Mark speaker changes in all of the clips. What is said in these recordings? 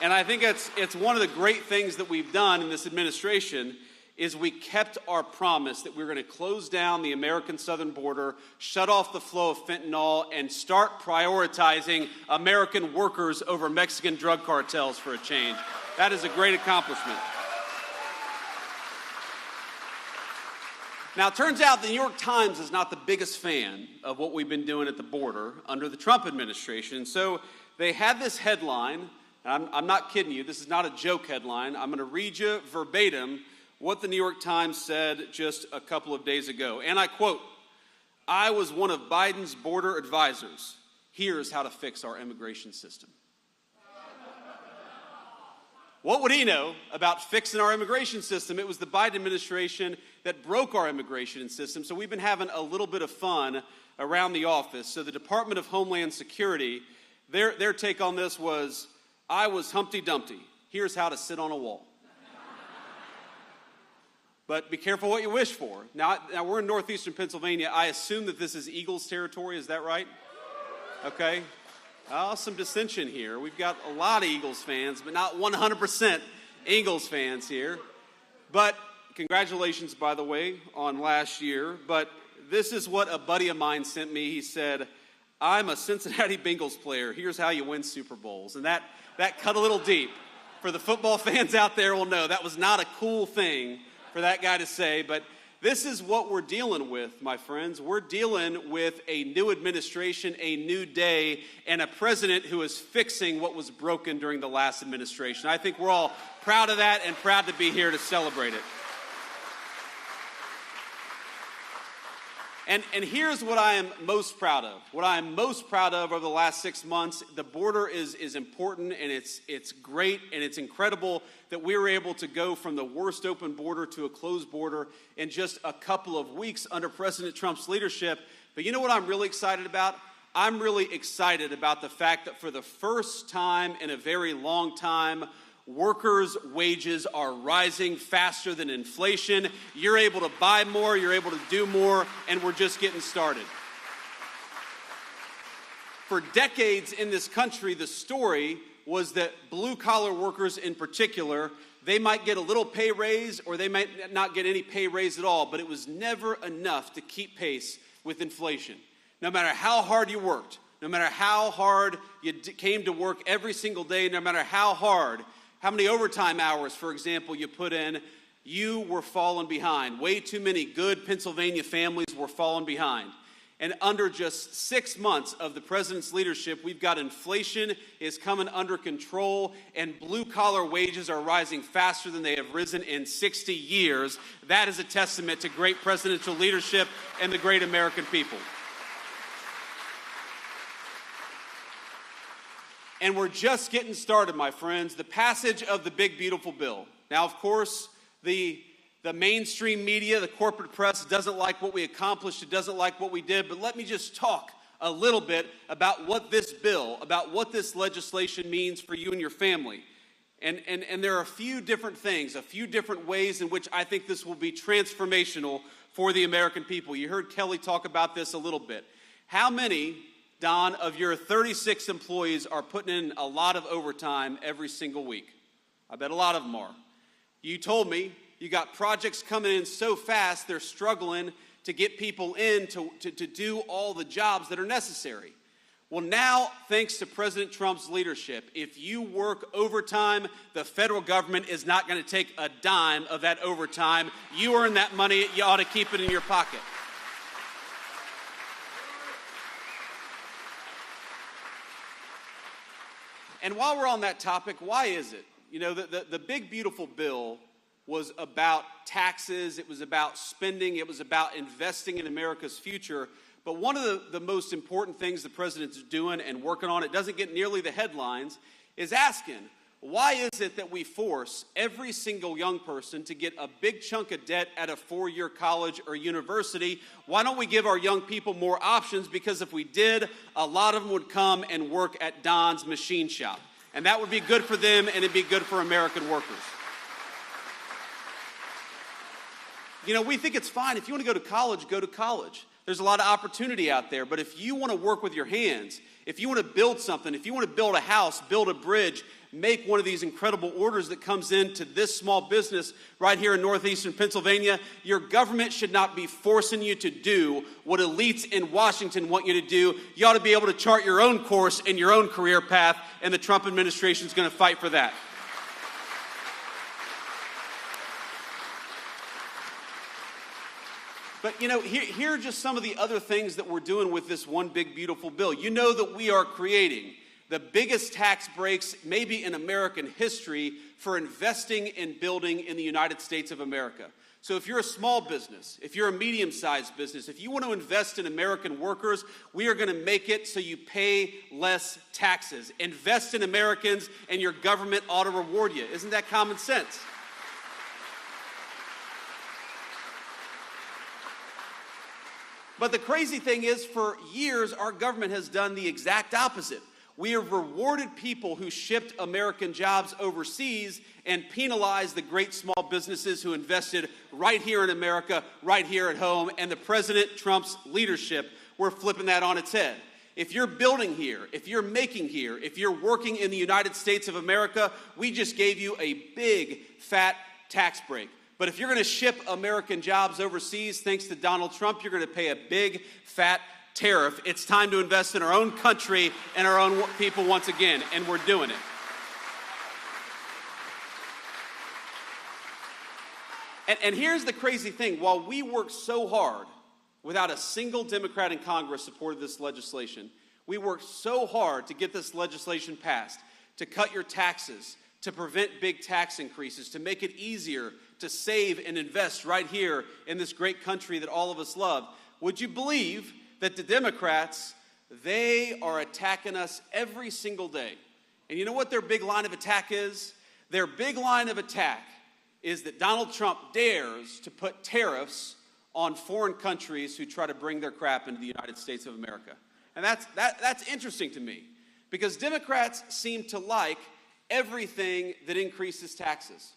Speaker 1: And I think it's one of the great things that we've done in this administration is we kept our promise that we were going to close down the American southern border, shut off the flow of fentanyl, and start prioritizing American workers over Mexican drug cartels for a change. That is a great accomplishment. Now, it turns out the New York Times is not the biggest fan of what we've been doing at the border under the Trump administration. So they had this headline. I'm not kidding you. This is not a joke headline. I'm going to read you verbatim what the New York Times said just a couple of days ago. And I quote, "I was one of Biden's border advisors. Here's how to fix our immigration system." What would he know about fixing our immigration system? It was the Biden administration that broke our immigration system. So we've been having a little bit of fun around the office. So the Department of Homeland Security, their take on this was, "I was Humpty Dumpty. Here's how to sit on a wall." But be careful what you wish for. Now we're in northeastern Pennsylvania. I assume that this is Eagles territory. Is that right? Okay. Some dissension here. We've got a lot of Eagles fans, but not 100% Eagles fans here. But congratulations, by the way, on last year. But this is what a buddy of mine sent me. He said, "I'm a Cincinnati Bengals player. Here's how you win Super Bowls." And that cut a little deep. For the football fans out there will know that was not a cool thing for that guy to say, but this is what we're dealing with, my friends. We're dealing with a new administration, a new day, and a president who is fixing what was broken during the last administration. I think we're all proud of that and proud to be here to celebrate it. And here's what I am most proud of. What I am most proud of over the last 6 months, the border is important, and it's great, and it's incredible that we were able to go from the worst open border to a closed border in just a couple of weeks under President Trump's leadership. But you know what I'm really excited about? I'm really excited about the fact that for the first time in a very long time, workers' wages are rising faster than inflation. You're able to buy more, you're able to do more, and we're just getting started. For decades in this country, the story was that blue-collar workers in particular, they might get a little pay raise or they might not get any pay raise at all, but it was never enough to keep pace with inflation. No matter how hard you worked, no matter how hard you came to work every single day, no matter how many overtime hours, for example, you put in, you were falling behind. Way too many good Pennsylvania families were falling behind. And under just 6 months of the president's leadership, we've got inflation is coming under control, and blue-collar wages are rising faster than they have risen in 60 years. That is a testament to great presidential leadership and the great American people. And we're just getting started, my friends. The passage of the big, beautiful bill. Now, of course, the mainstream media, the corporate press, doesn't like what we accomplished. It doesn't like what we did. But let me just talk a little bit about what this bill, about what this legislation means for you and your family. And there are a few different things, a few different ways in which I think this will be transformational for the American people. You heard Kelly talk about this a little bit. How many, Don, of your 36 employees are putting in a lot of overtime every single week? I bet a lot of them are. You told me you got projects coming in so fast, they're struggling to get people in to do all the jobs that are necessary. Well, now, thanks to President Trump's leadership, if you work overtime, the federal government is not going to take a dime of that overtime. You earn that money, you ought to keep it in your pocket. And while we're on that topic, why is it? You know, the big, beautiful bill was about taxes, it was about spending, it was about investing in America's future. But one of the most important things the president's doing and working on, it doesn't get nearly the headlines, is asking, why is it that we force every single young person to get a big chunk of debt at a 4-year college or university? Why don't we give our young people more options? Because if we did, a lot of them would come and work at Don's machine shop. And that would be good for them, and it'd be good for American workers. You know, we think it's fine. If you want to go to college, go to college. There's a lot of opportunity out there. But if you want to work with your hands, If you want to build something, if you want to build a house, build a bridge, make one of these incredible orders that comes into this small business right here in northeastern Pennsylvania, your government should not be forcing you to do what elites in Washington want you to do. You ought to be able to chart your own course and your own career path, and the Trump administration is going to fight for that. But, here are just some of the other things that we're doing with this one big, beautiful bill. You know that we are creating the biggest tax breaks maybe in American history for investing in building in the United States of America. So if you're a small business, if you're a medium-sized business, if you want to invest in American workers, we are going to make it so you pay less taxes. Invest in Americans and your government ought to reward you. Isn't that common sense? But the crazy thing is, for years, our government has done the exact opposite. We have rewarded people who shipped American jobs overseas and penalized the great small businesses who invested right here in America, right here at home. And the President Trump's leadership, we're flipping that on its head. If you're building here, if you're making here, if you're working in the United States of America, we just gave you a big, fat tax break. But if you're going to ship American jobs overseas, thanks to Donald Trump, you're going to pay a big, fat tariff. It's time to invest in our own country and our own people once again, and we're doing it. And here's the crazy thing. While we worked so hard without a single Democrat in Congress supported this legislation, we worked so hard to get this legislation passed, to cut your taxes, to prevent big tax increases, to make it easier to save and invest right here in this great country that all of us love. Would you believe that the Democrats, they are attacking us every single day? And you know what their big line of attack is? Their big line of attack is that Donald Trump dares to put tariffs on foreign countries who try to bring their crap into the United States of America. And that's interesting to me, because Democrats seem to like everything that increases taxes.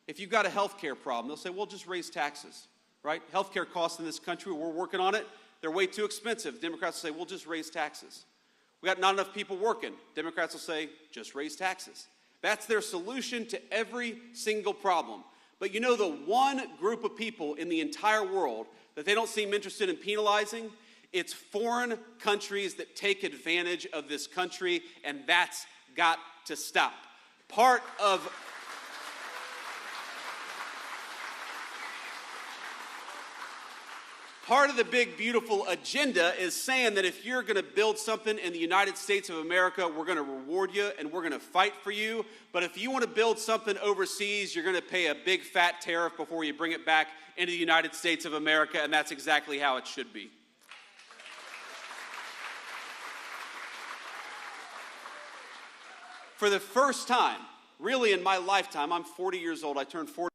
Speaker 1: If you've got a health care problem, they'll say, well, just raise taxes, right? Health care costs in this country, we're working on it. They're way too expensive. Democrats will say, well, just raise taxes. We got not enough people working. Democrats will say, just raise taxes. That's their solution to every single problem. But you know, the one group of people in the entire world that they don't seem interested in penalizing, it's foreign countries that take advantage of this country, and that's got to stop. Part of the big, beautiful agenda is saying that if you're going to build something in the United States of America, we're going to reward you and we're going to fight for you. But if you want to build something overseas, you're going to pay a big, fat tariff before you bring it back into the United States of America, and that's exactly how it should be. For the first time, really in my lifetime, I'm 40 years old, I turned 40.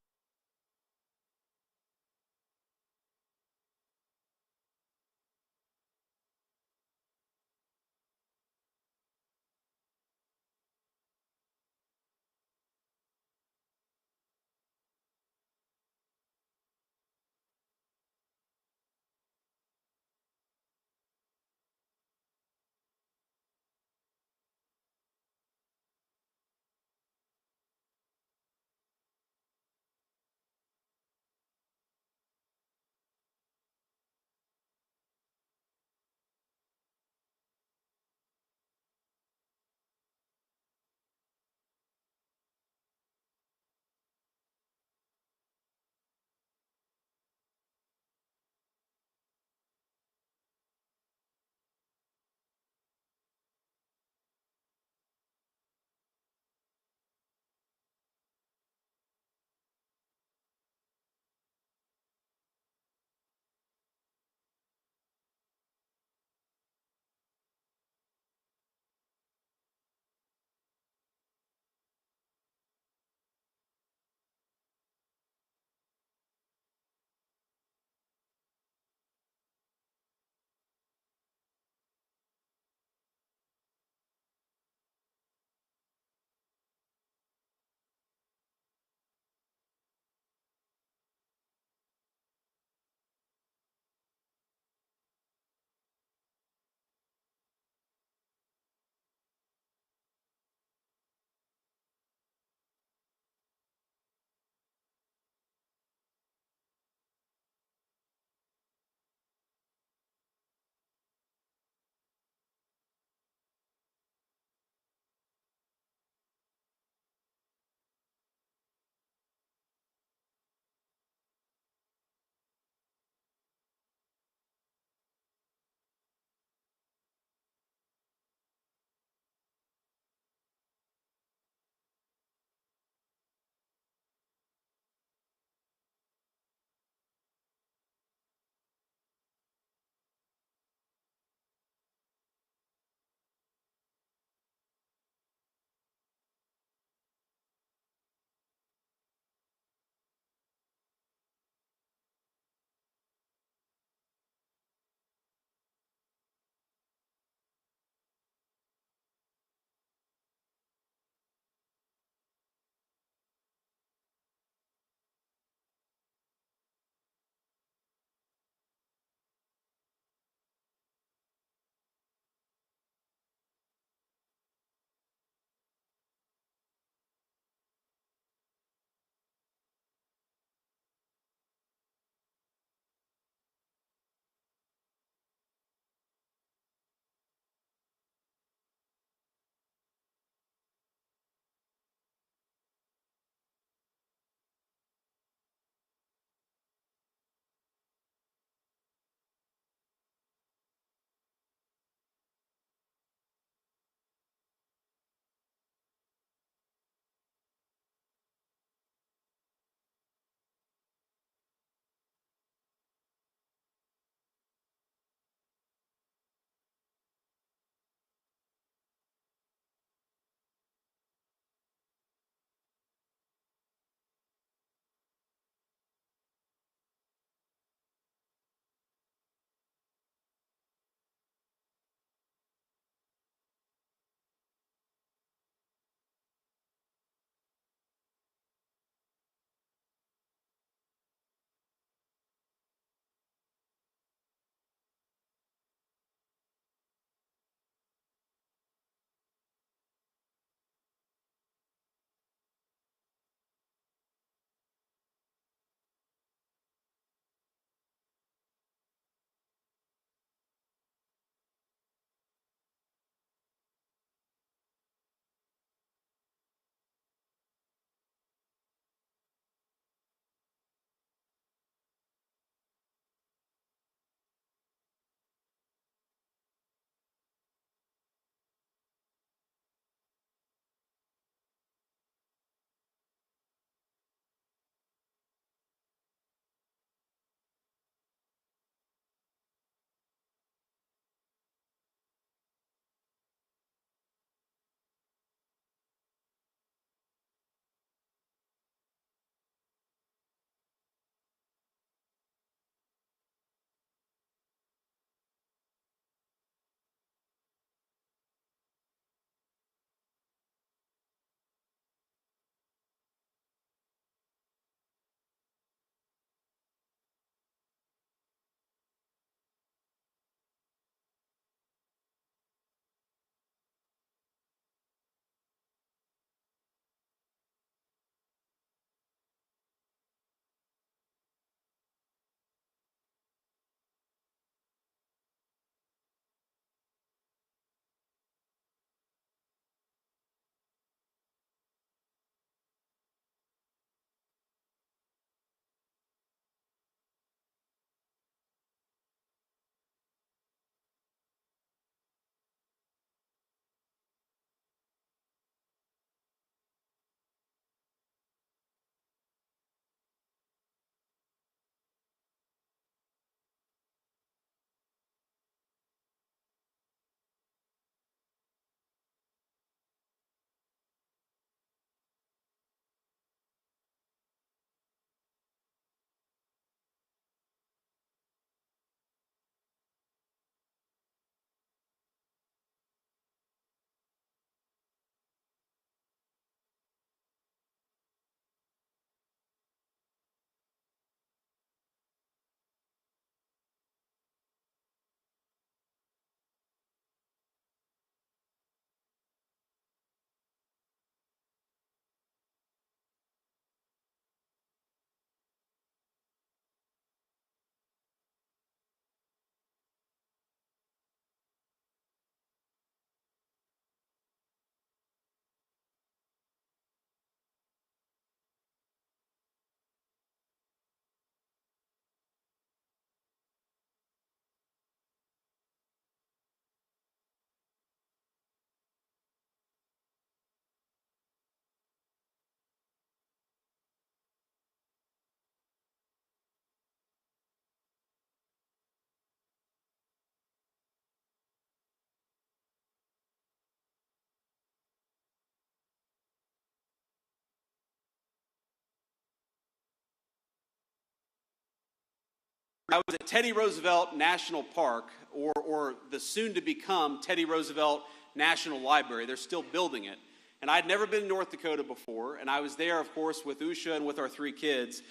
Speaker 1: I was at Teddy Roosevelt National Park, or the soon-to-become Teddy Roosevelt National Library. They're still building it. And I'd never been to North Dakota before, and I was there, of course, with Usha and with our 3 kids.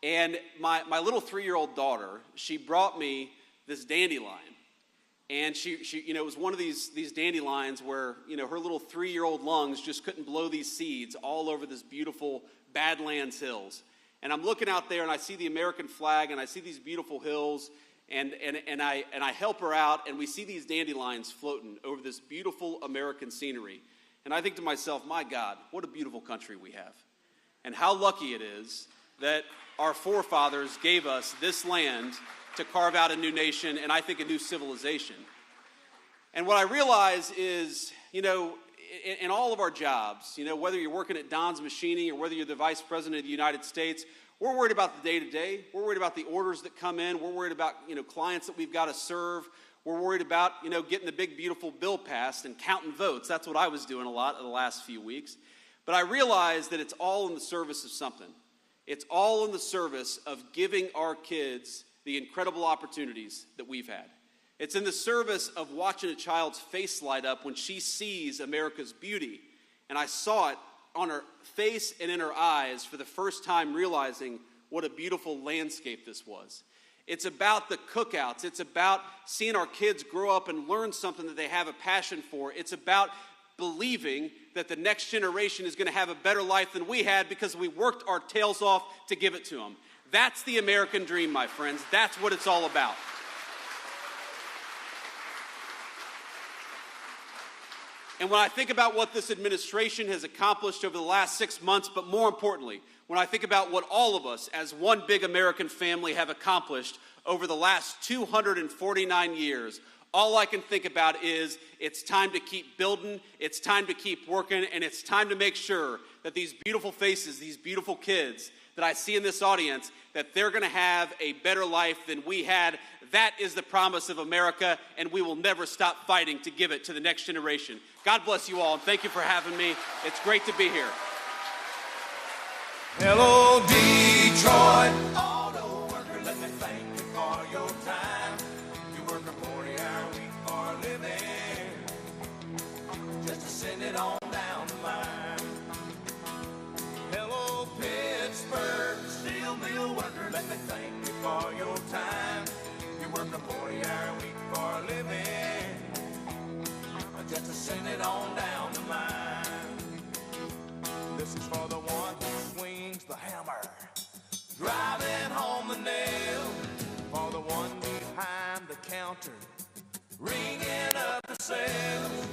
Speaker 1: And my little 3-year-old daughter, she brought me this dandelion. And she it was one of these dandelions where, her little 3-year-old lungs just couldn't blow these seeds all over this beautiful Badlands hills. And I'm looking out there, and I see the American flag, and I see these beautiful hills, and I help her out, and we see these dandelions floating over this beautiful American scenery. And I think to myself, my God, what a beautiful country we have. And how lucky it is that our forefathers gave us this land to carve out a new nation, and I think a new civilization. And what I realize is, in all of our jobs, whether you're working at Don's Machining or whether you're the Vice President of the United States, we're worried about the day-to-day. We're worried about the orders that come in. We're worried about, clients that we've got to serve. We're worried about, getting the big, beautiful bill passed and counting votes. That's what I was doing a lot in the last few weeks. But I realized that it's all in the service of something. It's all in the service of giving our kids the incredible opportunities that we've had. It's in the service of watching a child's face light up when she sees America's beauty. And I saw it on her face and in her eyes for the first time, realizing what a beautiful landscape this was. It's about the cookouts. It's about seeing our kids grow up and learn something that they have a passion for. It's about believing that the next generation is going to have a better life than we had because we worked our tails off to give it to them. That's the American dream, my friends. That's what it's all about. And when I think about what this administration has accomplished over the last 6 months, but more importantly, when I think about what all of us as one big American family have accomplished over the last 249 years, all I can think about is it's time to keep building, it's time to keep working, and it's time to make sure that these beautiful faces, these beautiful kids that I see in this audience, that they're going to have a better life than we had. That is the promise of America, and we will never stop fighting to give it to the next generation. God bless you all, and thank you for having me. It's great to be here.
Speaker 2: Hello, Detroit. Auto worker, let me thank you for your time. You work a 40-hour week for a living, just to send it on down the line. Hello, Pittsburgh. Steel mill worker, let me thank you for your time. You work a 40-hour week for a living, just to send it on down the line. This is for the one who swings the hammer, driving home the nail. For the one behind the counter, ringing up the sales.